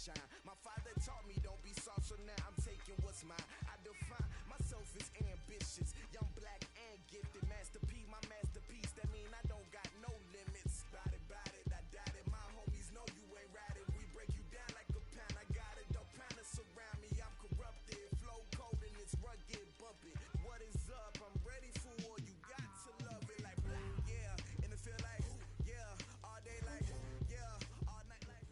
shine. My father taught me don't be soft, so now I'm taking what's mine. I define myself as ambitious, young, black, and gifted. Master P, my masterpiece, that mean I don't got no limits. Bout it, I doubt it. My homies know you ain't right it. We break you down like a pound. I got it, don't pound to surround me. I'm corrupted, flow cold and it's rugged, bumping. What is up? I'm ready for war. You got to love it like, yeah. And it feel like, yeah. All day like, yeah. All night like.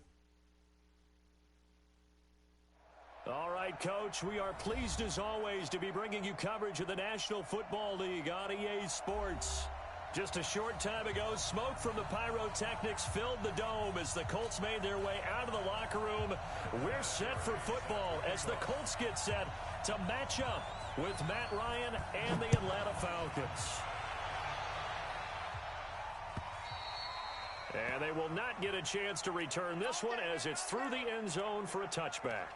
All right, Coach, we are pleased as always to be bringing you coverage of the National Football League on EA Sports. Just a short time ago, smoke from the pyrotechnics filled the dome as the Colts made their way out of the locker room. We're set for football as the Colts get set to match up with Matt Ryan and the Atlanta Falcons. And they will not get a chance to return this one as it's through the end zone for a touchback.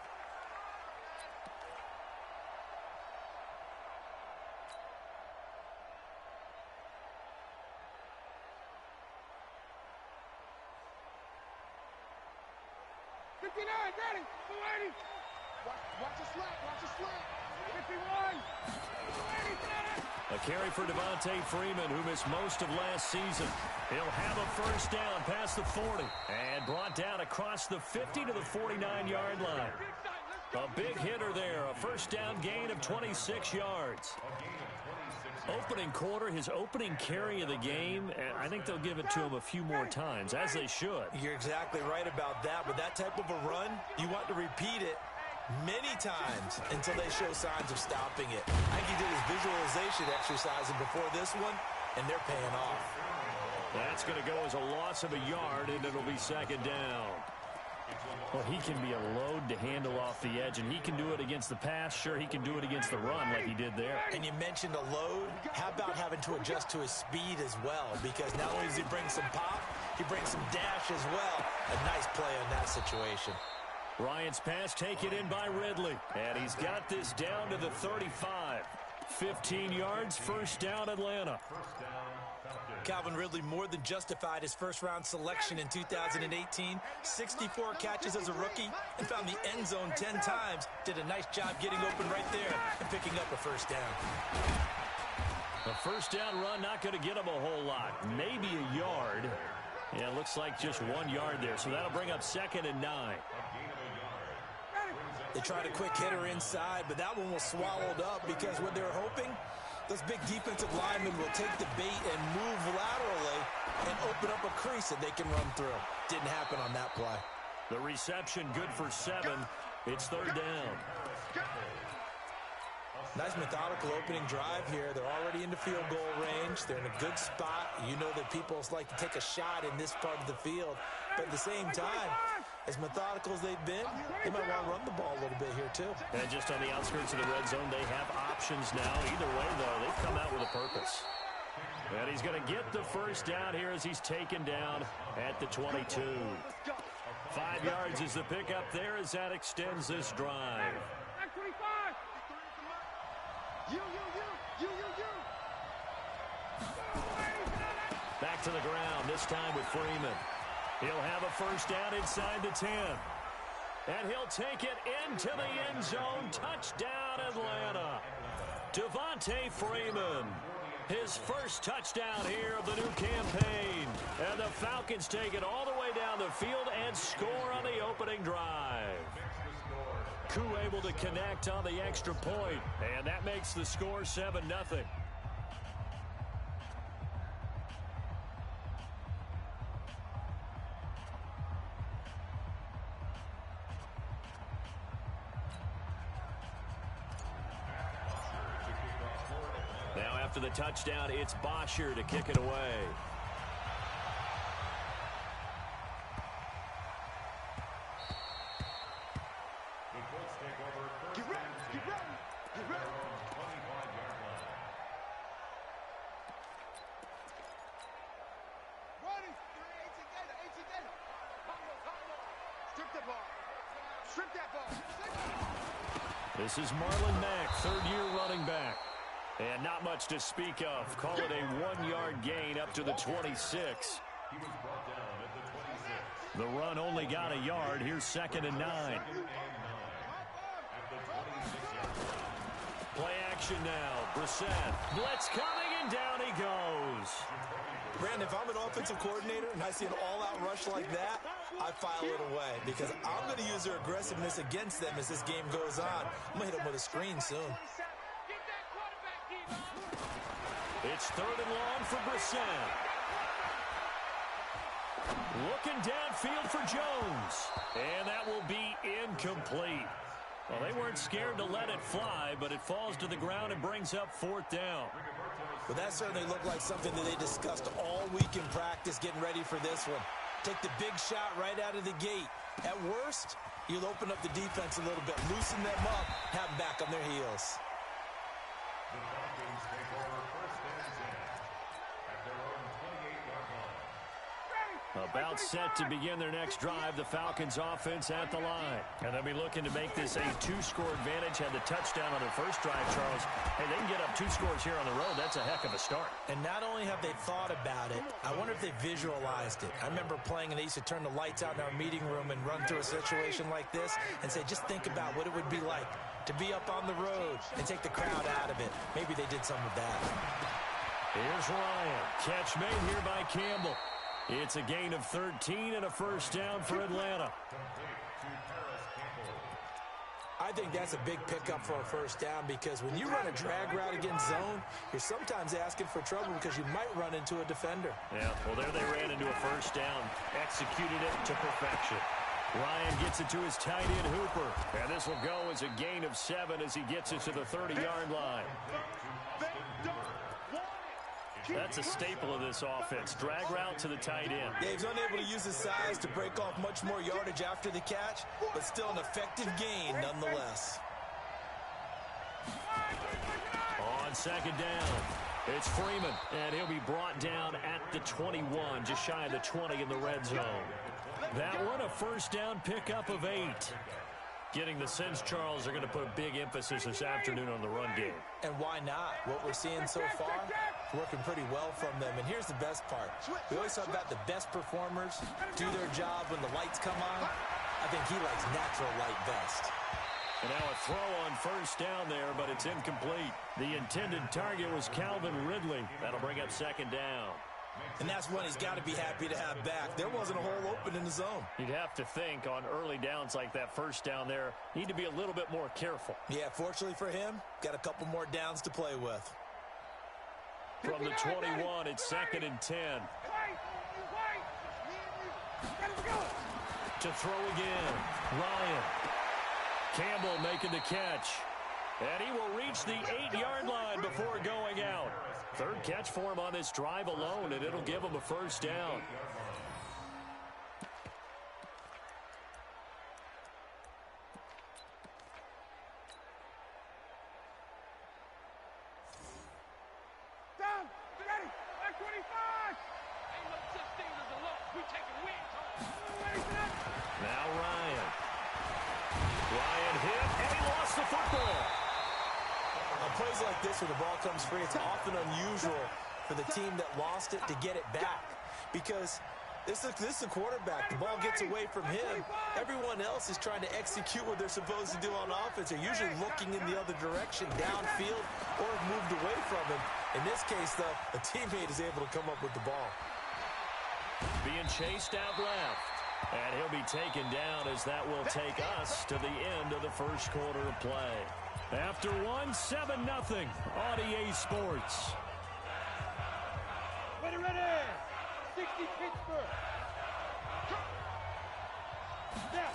A carry for Devontae Freeman, who missed most of last season. He'll have a first down past the 40 and brought down across the 50 to the 49-yard line. A big hitter there, a first down gain of 26 yards. Opening quarter, his opening carry of the game, and I think they'll give it to him a few more times, as they should. You're exactly right about that. With that type of a run, you want to repeat it many times until they show signs of stopping it. I think he did his visualization exercising before this one, and they're paying off. That's going to go as a loss of a yard, and it'll be second down. Well, he can be a load to handle off the edge, and he can do it against the pass. Sure, he can do it against the run like he did there. And you mentioned a load. How about having to adjust to his speed as well? Because not only does he bring some pop, he brings some dash as well. A nice play on that situation. Ryan's pass taken in by Ridley, and he's got this down to the 35. 15 yards, first down Atlanta. Calvin Ridley more than justified his first-round selection in 2018. 64 catches as a rookie and found the end zone 10 times. Did a nice job getting open right there and picking up a first down. A first down run not going to get him a whole lot. Maybe a yard. Yeah, it looks like just 1 yard there, so that'll bring up 2nd and 9. They tried a quick hitter inside, but that one was swallowed up because what they were hoping, those big defensive linemen will take the bait and move laterally and open up a crease that they can run through. Didn't happen on that play. The reception good for 7. It's third down. Nice methodical opening drive here. They're already into field goal range. They're in a good spot. You know that people like to take a shot in this part of the field. But at the same time, as methodical as they've been, they might want to run the ball a little bit here too. And just on the outskirts of the red zone, they have options now. Either way, though, they've come out with a purpose. And he's going to get the first down here as he's taken down at the 22. 5 yards is the pickup there as that extends this drive. Back to the ground, this time with Freeman. He'll have a first down inside the 10. And he'll take it into the end zone. Touchdown, Atlanta. Devontae Freeman. His first touchdown here of the new campaign. And the Falcons take it all the way down the field and score on the opening drive. Koo able to connect on the extra point. And that makes the score 7-0. Now after the touchdown, it's Bosher to kick it away. This is Marlon Mack, third-year running back. And not much to speak of. Call it a 1-yard gain up to the 26. The run only got a yard. Here's Here's 2nd and 9. Play action now. Brissett. Blitz coming, and down he goes. Brandon, if I'm an offensive coordinator and I see an all-out rush like that, I file it away because I'm going to use their aggressiveness against them as this game goes on. I'm going to hit them with a screen soon. It's 3rd and long for Brissett. Looking downfield for Jones. And that will be incomplete. Well, they weren't scared to let it fly, but it falls to the ground and brings up 4th down. Well, that certainly looked like something that they discussed all week in practice getting ready for this one. Take the big shot right out of the gate. At worst, you'll open up the defense a little bit, loosen them up, have them back on their heels. The Falcons take over 1st and 10 at their own 28-yard line. About set to begin their next drive, the Falcons offense at the line. And they'll be looking to make this a 2-score advantage. Had the touchdown on their first drive, Charles. Hey, they can get up 2 scores here on the road. That's a heck of a start. And not only have they thought about it, I wonder if they visualized it. I remember playing and they used to turn the lights out in our meeting room and run through a situation like this and say, just think about what it would be like to be up on the road and take the crowd out of it. Maybe they did some of that. Here's Ryan. Catch made here by Campbell. It's a gain of 13 and a 1st down for Atlanta. I think that's a big pickup for a 1st down because when you run a drag route against zone, you're sometimes asking for trouble because you might run into a defender. Yeah, well, there they ran into a 1st down. Executed it to perfection. Ryan gets it to his tight end, Hooper. And this will go as a gain of 7 as he gets it to the 30-yard line. That's a staple of this offense. Drag route to the tight end. Yeah, he's unable to use his size to break off much more yardage after the catch, but still an effective gain nonetheless. On 2nd down, it's Freeman, and he'll be brought down at the 21, just shy of the 20 in the red zone. That one, a 1st down pickup of 8. Getting the sense, Charles, are going to put a big emphasis this afternoon on the run game. And why not? What we're seeing so far, it's working pretty well from them. And here's the best part. We always talk about the best performers do their job when the lights come on. I think he likes natural light best. And now a throw on 1st down there, but it's incomplete. The intended target was Calvin Ridley. That'll bring up 2nd down. And that's one he's got to be happy to have back. There wasn't a hole open in the zone. You'd have to think on early downs like that 1st down there, need to be a little bit more careful. Yeah, fortunately for him, got a couple more downs to play with. From the 21, it's 2nd and 10. To throw again, Ryan. Campbell making the catch. And he will reach the 8-yard line before going out. 3rd catch for him on this drive alone, and it'll give him a 1st down. Down, ready, back 25. Ain't no such thing as a loss. We taking wins. Now Ryan. Ryan hit, and he lost the football. On plays like this where the ball comes free, it's often unusual for the team that lost it to get it back because this is a quarterback. The ball gets away from him. Everyone else is trying to execute what they're supposed to do on offense. They're usually looking in the other direction, downfield, or have moved away from him. In this case, though, a teammate is able to come up with the ball. Being chased out left. And he'll be taken down as that will take us to the end of the 1st quarter of play. After one, 7-0 on EA Sports. Ready, 60 Pittsburgh. Step.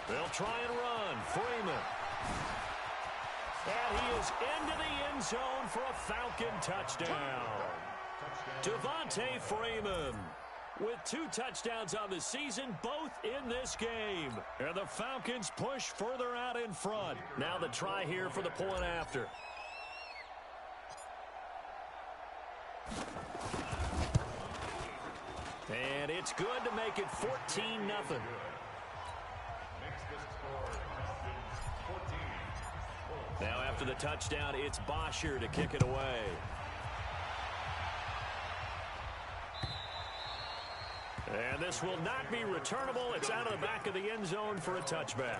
They'll try and run. Freeman. And he is into the end zone for a Falcon touchdown. Devontae Freeman with 2 touchdowns on the season, both in this game. And the Falcons push further out in front. Now the try here for the point after. And it's good to make it 14-0. Now after the touchdown, it's Bosher to kick it away. And this will not be returnable. It's out of the back of the end zone for a touchback.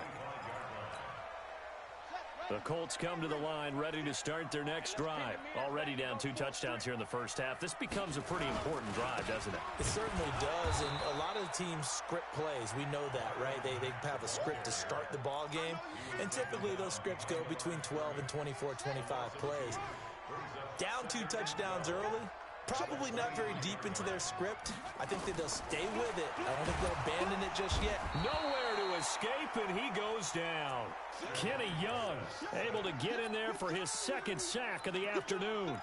The Colts come to the line ready to start their next drive. Already down 2 touchdowns here in the first half. This becomes a pretty important drive, doesn't it? It certainly does, and a lot of the teams script plays. We know that, right? They have a script to start the ball game, and typically those scripts go between 12 and 24, 25 plays. Down 2 touchdowns early, probably not very deep into their script. I think that they'll stay with it. I don't think they'll abandon it just yet. Nowhere to escape, and he goes down. Kenny Young able to get in there for his second sack of the afternoon.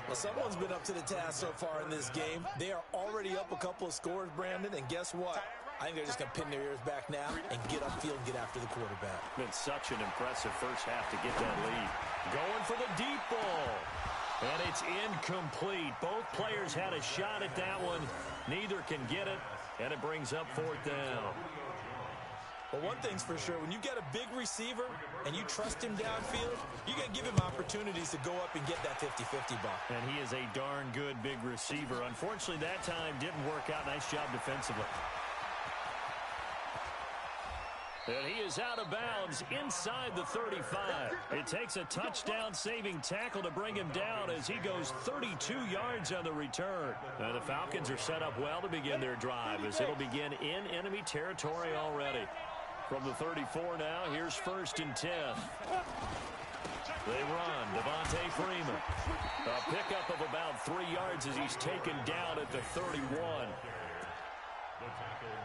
Well, someone's been up to the task so far in this game. They are already up a couple of scores, Brandon, and guess what? I think they're just going to pin their ears back now and get upfield and get after the quarterback. Been such an impressive first half to get that lead. Going for the deep ball. And it's incomplete. Both players had a shot at that one. Neither can get it, and it brings up 4th down. Well, one thing's for sure. When you get a big receiver and you trust him downfield, you're going to give him opportunities to go up and get that 50-50 ball. And he is a darn good big receiver. Unfortunately, that time didn't work out. Nice job defensively. And he is out of bounds inside the 35. It takes a touchdown-saving tackle to bring him down as he goes 32 yards on the return. And the Falcons are set up well to begin their drive as it'll begin in enemy territory already. From the 34 now, here's 1st and 10. They run. Devontae Freeman. A pickup of about 3 yards as he's taken down at the 31.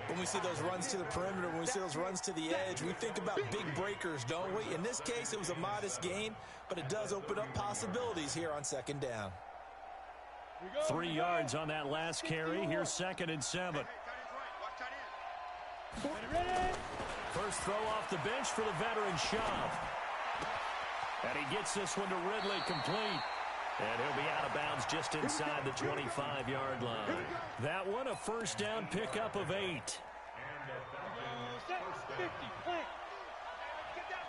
When we see those runs to the perimeter, when we see those runs to the edge, we think about big breakers, don't we? In this case, it was a modest gain, but it does open up possibilities here on 2nd down. 3 yards on that last carry. Here's 2nd and 7. First throw off the bench for the veteran Schaub. And he gets this one to Ridley complete. And he'll be out of bounds just inside the 25-yard line. That one, a first down pickup of 8.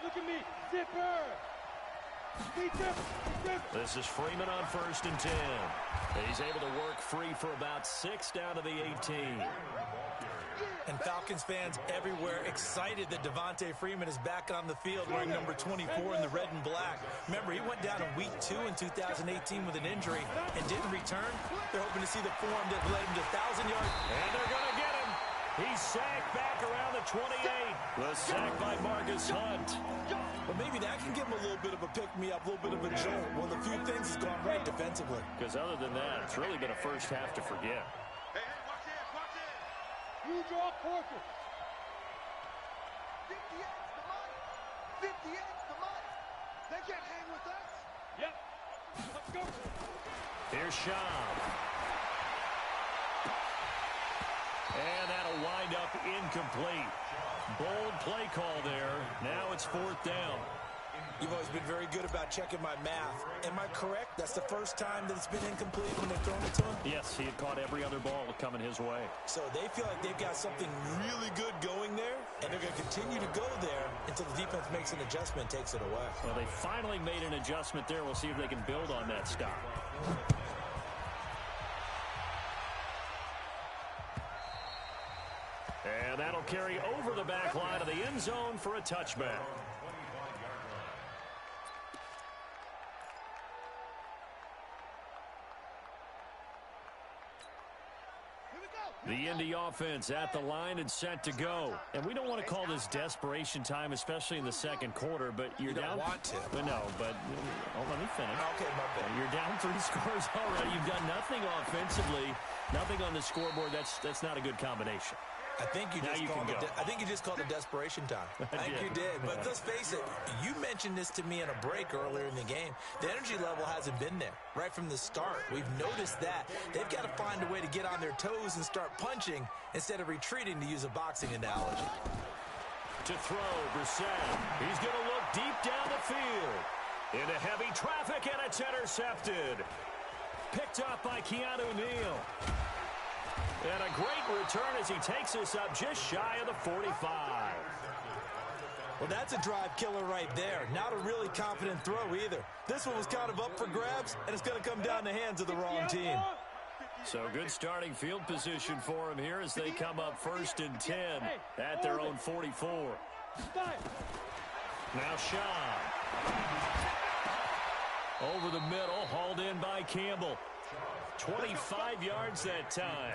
Look at me, zipper. This is Freeman on 1st and 10. He's able to work free for about 6 down to the 18. And Falcons fans everywhere excited that Devontae Freeman is back on the field wearing number 24 in the red and black. Remember, he went down in week 2 in 2018 with an injury and didn't return. They're hoping to see the form that led him to 1,000 yards. And they're going to get him. He's sacked back around the 28. The sack by Marcus Hunt. But maybe that can give him a little bit of a pick-me-up, a little bit of a jolt. One of the few things that's gone right defensively. Because other than that, it's really been a first half to forget. Hey, watch this, watch this. You draw Porter. 58's the money. 58's the money. They can't hang with us. Yep. Let's go. Here's Schaub. And that'll wind up incomplete. Bold play call there. Now it's 4th down. You've always been very good about checking my math. Am I correct? That's the first time that it's been incomplete when they've thrown it to him? Yes, he had caught every other ball coming his way. So they feel like they've got something really good going there, and they're going to continue to go there until the defense makes an adjustment and takes it away. Well, they finally made an adjustment there. We'll see if they can build on that stop. And that'll carry over the back line of the end zone for a touchback. The Indy offense at the line and set to go. And we don't want to call this desperation time, especially in the second quarter, but you're you down. Don't want to. But no, but let me finish. Okay, my bad. You're down 3 scores already. You've done nothing offensively, nothing on the scoreboard. That's not a good combination. I think you just called it desperation time. I think you did. But let's face it, you mentioned this to me in a break earlier in the game. The energy level hasn't been there right from the start. We've noticed that. They've got to find a way to get on their toes and start punching instead of retreating, to use a boxing analogy. To throw, Brissett. He's going to look deep down the field. Into heavy traffic, and it's intercepted. Picked up by Keanu Neal. And a great return as he takes us up just shy of the 45. Well, that's a drive killer right there. Not a really confident throw either. This one was kind of up for grabs, and it's going to come down the hands of the wrong team. So good starting field position for him here as they come up 1st and 10 at their own 44. Now Shaw. Over the middle, hauled in by Campbell. 25 yards that time.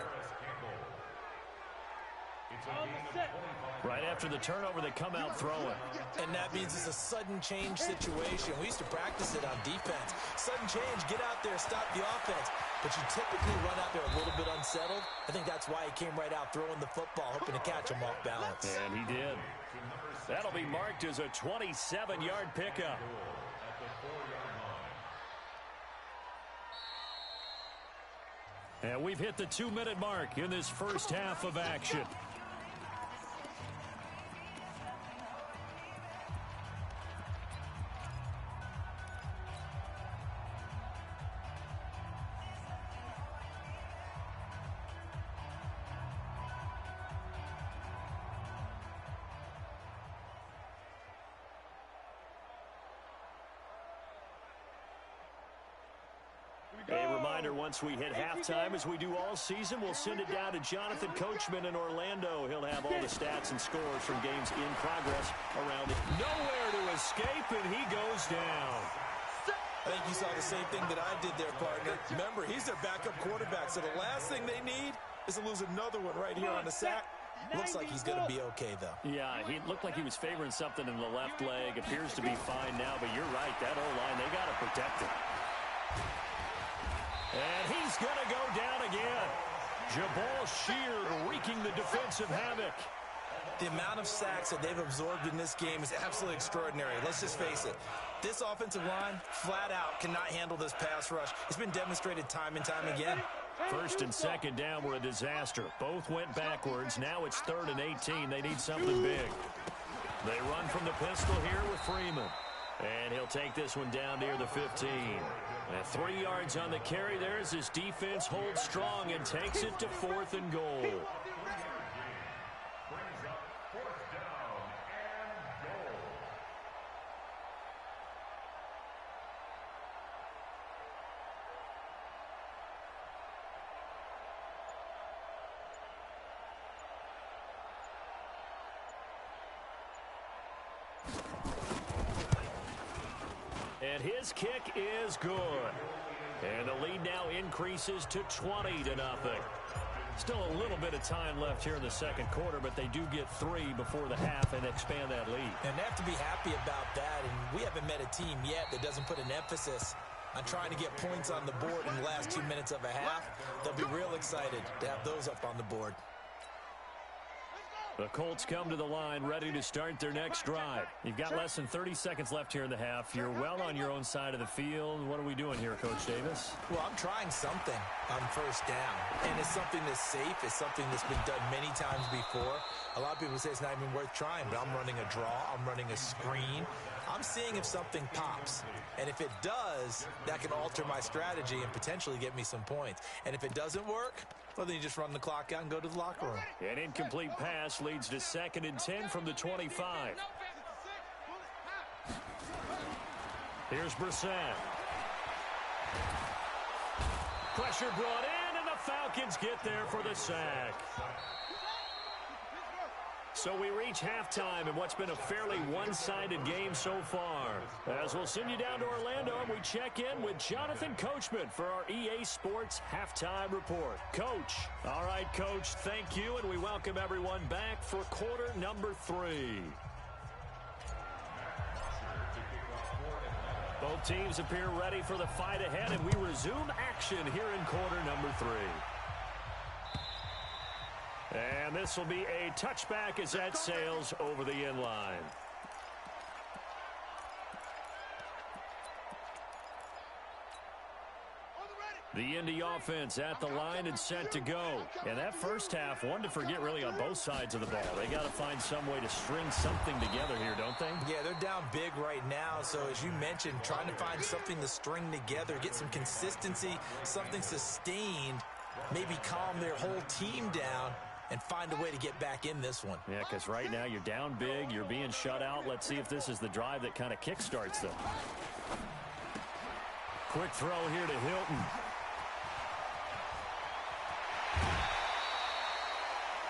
Right after the turnover, they come out throwing. And that means it's a sudden change situation. We used to practice it on defense. Sudden change, get out there, stop the offense. But you typically run out there a little bit unsettled. I think that's why he came right out throwing the football, hoping to catch him off balance. And he did. That'll be marked as a 27-yard pickup. And we've hit the 2-minute mark in this first half of action. A reminder, once we hit halftime, as we do all season, we'll send it down to Jonathan Coachman in Orlando. He'll have all the stats and scores from games in progress around it. Nowhere to escape, and he goes down. I think you saw the same thing that I did there, partner. Remember, he's their backup quarterback, so the last thing they need is to lose another one right here on the sack. Looks like he's going to be okay, though. Yeah, he looked like he was favoring something in the left leg. Appears to be fine now, but you're right. That O-line, they got to protect him. And he's going to go down again. Jabal Sheard wreaking the defensive havoc. The amount of sacks that they've absorbed in this game is absolutely extraordinary. Let's just face it. This offensive line, flat out, cannot handle this pass rush. It's been demonstrated time and time again. 1st and 2nd down were a disaster. Both went backwards. Now it's 3rd and 18. They need something big. They run from the pistol here with Freeman. And he'll take this one down near the 15. And 3 yards on the carry there as his defense holds strong and takes it to 4th and goal. And his kick is good. And the lead now increases to 20-0. Still a little bit of time left here in the second quarter, but they do get 3 before the half and expand that lead. And they have to be happy about that. And we haven't met a team yet that doesn't put an emphasis on trying to get points on the board in the last 2 minutes of a half. They'll be real excited to have those up on the board. The Colts come to the line ready to start their next drive. You've got less than 30 seconds left here in the half. You're well on your own side of the field. What are we doing here, Coach Davis? Well, I'm trying something on 1st down. And it's something that's safe. It's something that's been done many times before. A lot of people say it's not even worth trying, but I'm running a draw. I'm running a screen. I'm seeing if something pops. And if it does, that can alter my strategy and potentially get me some points. And if it doesn't work, well, then you just run the clock out and go to the locker room. An incomplete pass leads to 2nd and 10 from the 25. Here's Brissett. Pressure brought in, and the Falcons get there for the sack. So we reach halftime in what's been a fairly one-sided game so far. As we'll send you down to Orlando, and we check in with Jonathan Coachman for our EA Sports Halftime Report. Coach. All right, Coach, thank you, and we welcome everyone back for quarter number 3. Both teams appear ready for the fight ahead, and we resume action here in quarter number 3. And this will be a touchback as that sails over the end line. The Indy offense at the line and set to go. And that first half, one to forget really on both sides of the ball. They got to find some way to string something together here, don't they? Yeah, they're down big right now. So as you mentioned, trying to find something to string together, get some consistency, something sustained, maybe calm their whole team down and find a way to get back in this one. Yeah, because right now you're down big, you're being shut out. Let's see if this is the drive that kind of kickstarts them. Quick throw here to Hilton.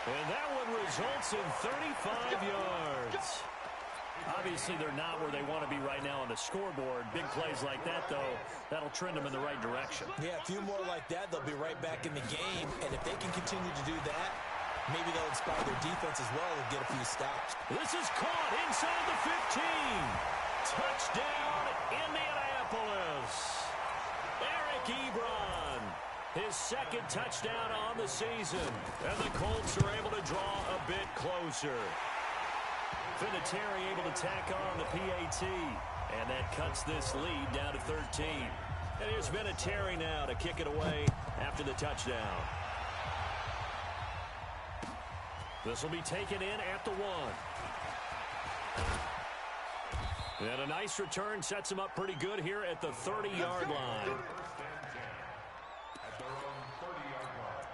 And that one results in 35 yards. Obviously, they're not where they want to be right now on the scoreboard. Big plays like that, though, that'll trend them in the right direction. Yeah, a few more like that, they'll be right back in the game. And if they can continue to do that, maybe they'll inspire their defense as well and get a few stops. This is caught inside the 15. Touchdown, Indianapolis. Eric Ebron, his second touchdown on the season. And the Colts are able to draw a bit closer. Vinatieri able to tack on the PAT. And that cuts this lead down to 13. And here's Vinatieri now to kick it away after the touchdown. This will be taken in at the 1. And a nice return sets him up pretty good here at the 30-yard line. At their own 30-yard line.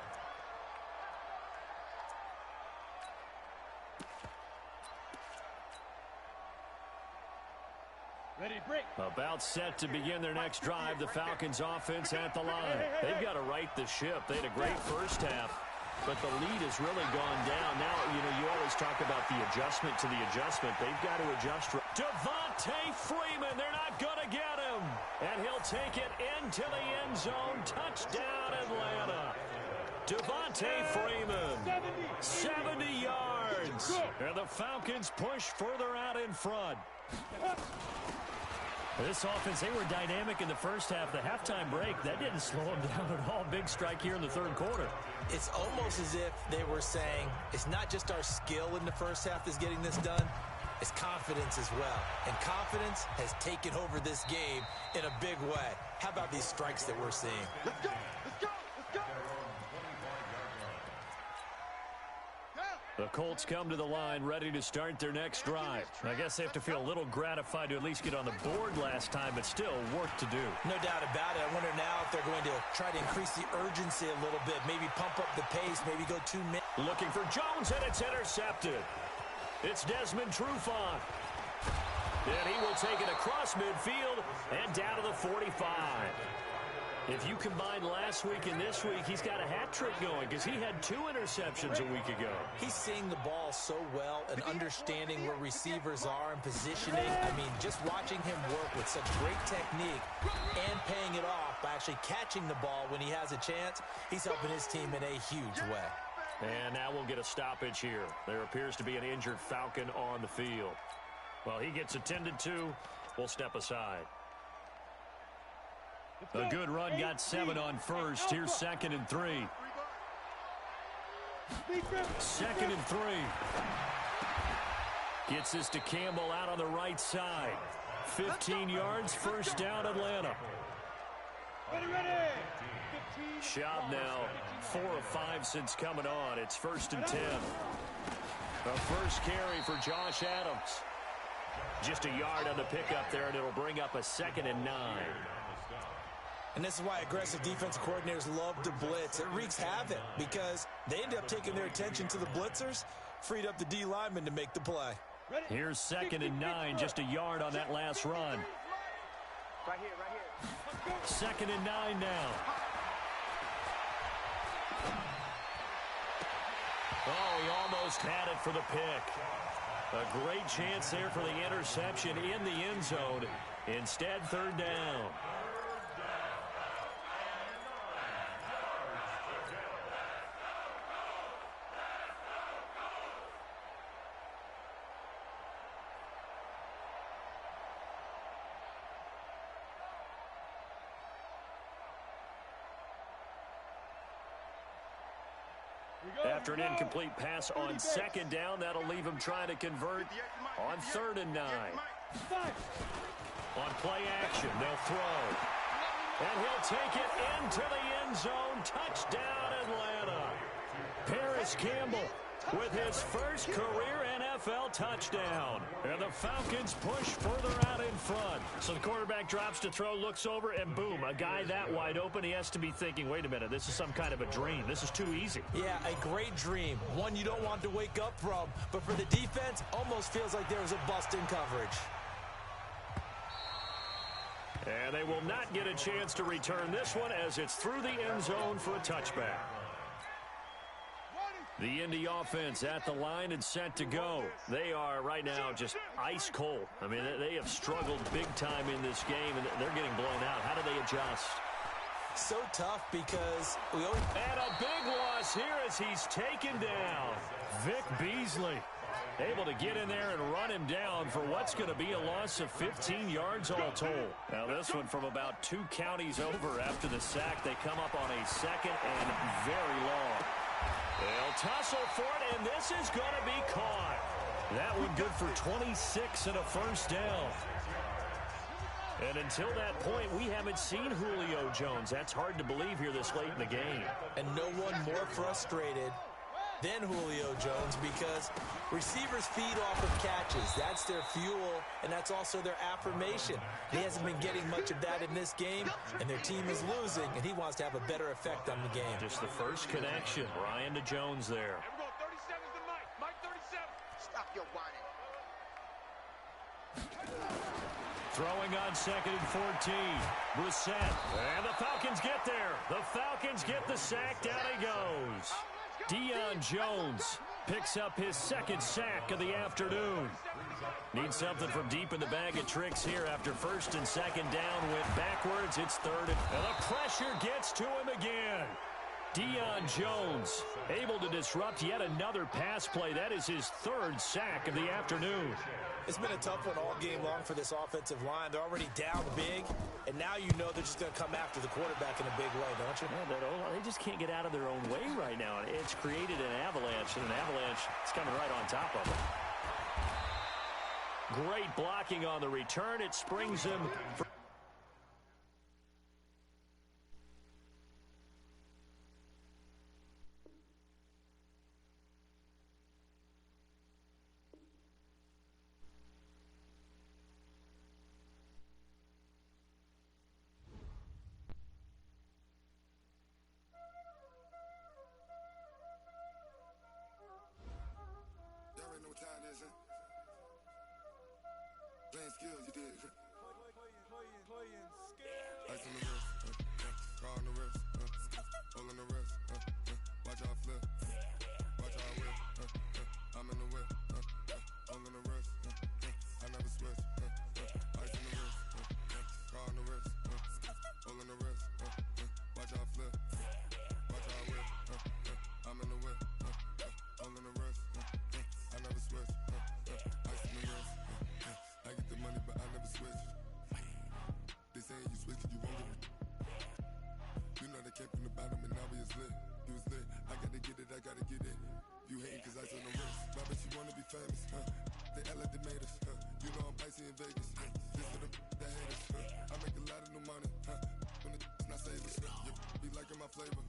Ready, break. About set to begin their next drive. The Falcons offense at the line. They've got to right the ship. They had a great first half, but the lead has really gone down. Now, you always talk about the adjustment to the adjustment. They've got to adjust. Devontae Freeman, they're not going to get him. And he'll take it into the end zone. Touchdown, Atlanta. Devontae Freeman, 70 yards. And the Falcons push further out in front. This offense, they were dynamic in the first half. The halftime break, that didn't slow them down at all. Big strike here in the third quarter. It's almost as if they were saying, it's not just our skill in the first half that's getting this done, it's confidence as well. And confidence has taken over this game in a big way. How about these strikes that we're seeing? Let's go, let's go, let's go. The Colts come to the line ready to start their next drive. I guess they have to feel a little gratified to at least get on the board last time, but still work to do. No doubt about it. I wonder now if they're going to try to increase the urgency a little bit, maybe pump up the pace, maybe go 2 minutes. Looking for Jones, and it's intercepted. It's Desmond Trufant. And he will take it across midfield and down to the 45. If you combine last week and this week, he's got a hat trick going because he had 2 interceptions a week ago. He's seeing the ball so well and understanding where receivers are and positioning. I mean, just watching him work with such great technique and paying it off by actually catching the ball when he has a chance, he's helping his team in a huge way. And now we'll get a stoppage here. There appears to be an injured Falcon on the field. Well, he gets attended to. We'll step aside. A good run, got 7 on first. Here's 2nd and 3. 2nd and 3. Gets this to Campbell out on the right side. 15 yards, first down, Atlanta. Ready. Schaub now 4 of 5 since coming on. It's 1st and 10. A first carry for Josh Adams. Just a yard on the pickup there, and it'll bring up a 2nd and 9. And this is why aggressive defensive coordinators love to blitz. It wreaks havoc because they end up taking their attention to the blitzers, freed up the D lineman to make the play. Here's 2nd and 9, just a yard on that last run. Right here. 2nd and 9 now. Oh, he almost had it for the pick. A great chance there for the interception in the end zone. Instead, 3rd down. After an incomplete pass on 2nd down, that'll leave him trying to convert on 3rd and 9. On play action, they'll throw. And he'll take it into the end zone. Touchdown, Atlanta. Paris Campbell with his first career NFL touchdown. And the Falcons push further out in front. So the quarterback drops to throw, looks over, and boom, a guy that wide open, he has to be thinking, wait a minute, this is some kind of a dream. This is too easy. Yeah, a great dream. One you don't want to wake up from. But for the defense, almost feels like there was a bust in coverage. And they will not get a chance to return this one as it's through the end zone for a touchback. The Indy offense at the line and set to go. They are right now just ice cold. I mean, they have struggled big time in this game, and they're getting blown out. How do they adjust? So tough because we always... And a big loss here as he's taken down. Vic Beasley able to get in there and run him down for what's going to be a loss of 15 yards all told. Now this one from about 2 counties over after the sack. They come up on a second and very long. They'll tussle for it, and this is going to be caught. That one good for 26 and a first down. And until that point, we haven't seen Julio Jones. That's hard to believe here this late in the game. And no one more frustrated than Julio Jones because receivers feed off of catches. That's their fuel, and that's also their affirmation. He hasn't been getting much of that in this game, and their team is losing, and he wants to have a better effect on the game. Just the first connection. Ryan to Jones there. Here we go, 37's the Mike. Mike 37. Stop your whining. Throwing on 2nd and 14. Brissett. And the Falcons get there. The Falcons get the sack. Down he goes. Deion Jones picks up his 2nd sack of the afternoon. Needs something from deep in the bag of tricks here after 1st and 2nd down. Went backwards. It's 3rd. And the pressure gets to him again. Deion Jones able to disrupt yet another pass play. That is his 3rd sack of the afternoon. It's been a tough one all game long for this offensive line. They're already down big, and now you know they're just going to come after the quarterback in a big way, don't you? Yeah, they just can't get out of their own way right now. It's created an avalanche, and an avalanche is coming right on top of them. Great blocking on the return. It springs him for playing skills, you did. Playing skills. Ice on the wrist, car on the wrist, hole in the wrist, watch out flip, watch out whip, I'm in the whip, hole in the wrist, I never switch, ice on the wrist, car on the wrist, hole in the wrist, watch out flip, watch out whip, I'm in the whip, hole in the wrist, I never switch, ice on the wrist. I get the money, but I never switch. They saying you switch, you won't get it. You know they came from the bottom and now we is lit. You was lit, I gotta get it, I gotta get it. You hating cause I on the wrist. Why bet you wanna be famous, They act like they made us, You know I'm icy in Vegas, This for the that hate us, I make a lot of new money, When it's not savers, You be liking my flavor,